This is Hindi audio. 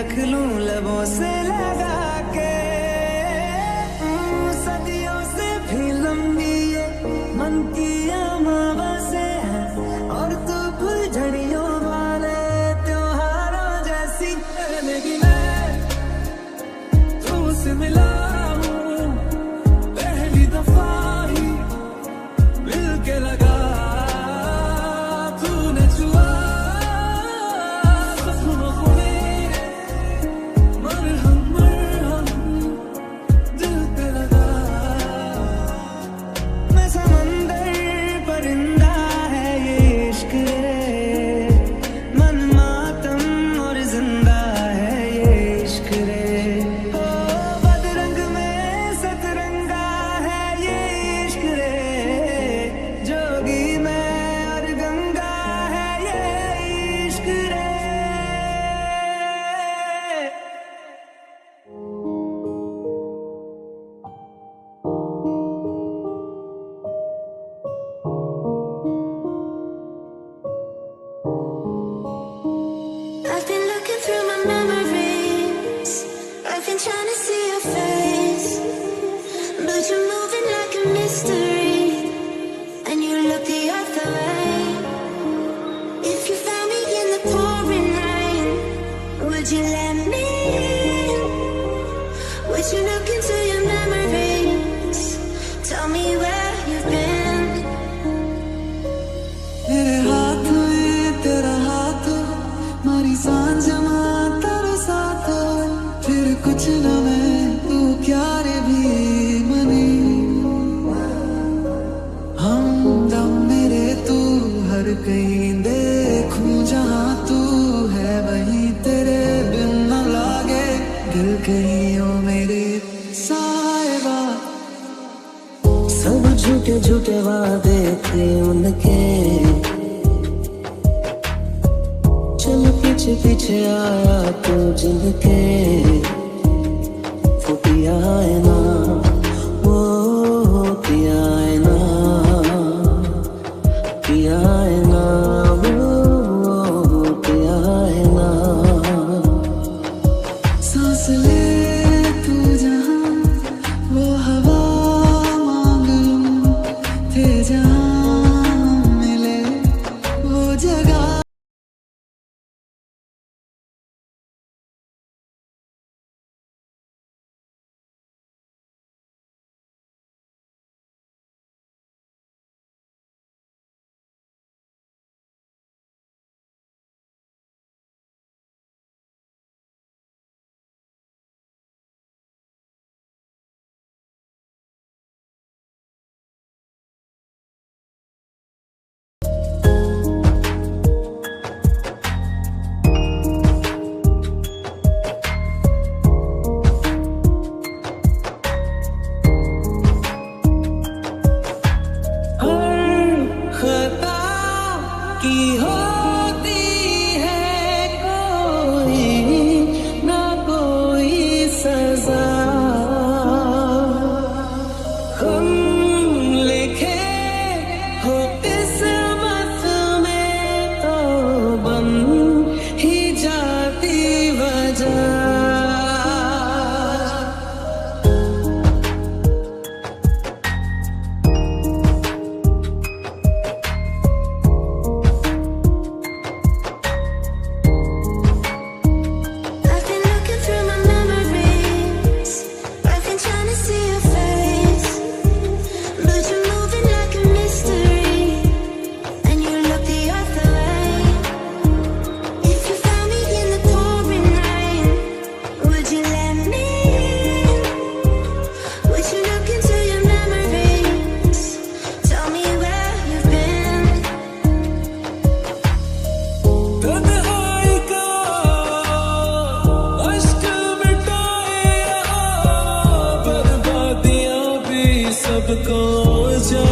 रख लूं लबों से लगा के, सदियों से भी लंबी ये मन की अमावस्या है, और तू फुलझड़ियों वाले त्योहारों जैसी लगी। मैं तुमसे मिला हूँ पहली दफा ही, मिल के लगा तूने छुआ सपनों को मेरे, मरहम मरहम दिल पे लगा। मैं समंदर परिंदा है ये इश्क रे, मन मातम और जिंदा है ये इश्क रे। ओ बदरंग में सतरंगा है ये इश्क रे, जोगी में और गंगा है ये इश्क रे। I've been looking through my memories. I've been trying to see your face, but you're moving like a mystery, and you look the other way. If you found me in the pouring rain, would you let me in? Would you look into your memories? Tell me where you've been. मेरे हाथ में तेरा हाथ, मारी सांझ मां तेरे साथ, फिर कुछ न मैं तू क्या रे भी मनी। हम दम मेरे तू हर कहीं देखूं जहां तू है वहीं, तेरे बिन न लागे दिल कहीं ओ मेरे साहिबा। सब झूठे झूठे वादे थे उनके, चल पीछे पीछे आया तो जिनके, वो पिया है ना, वो पिया है ना, पिया है ना, वो पिया है ना। सांस ले तू जहां वो हवा मांग लूं, थे जहां मिले वो जगह। की होती है कोई ना कोई सजा, हम लिखे हो किस्मत में तो बन ही जाती वजह। सबको जा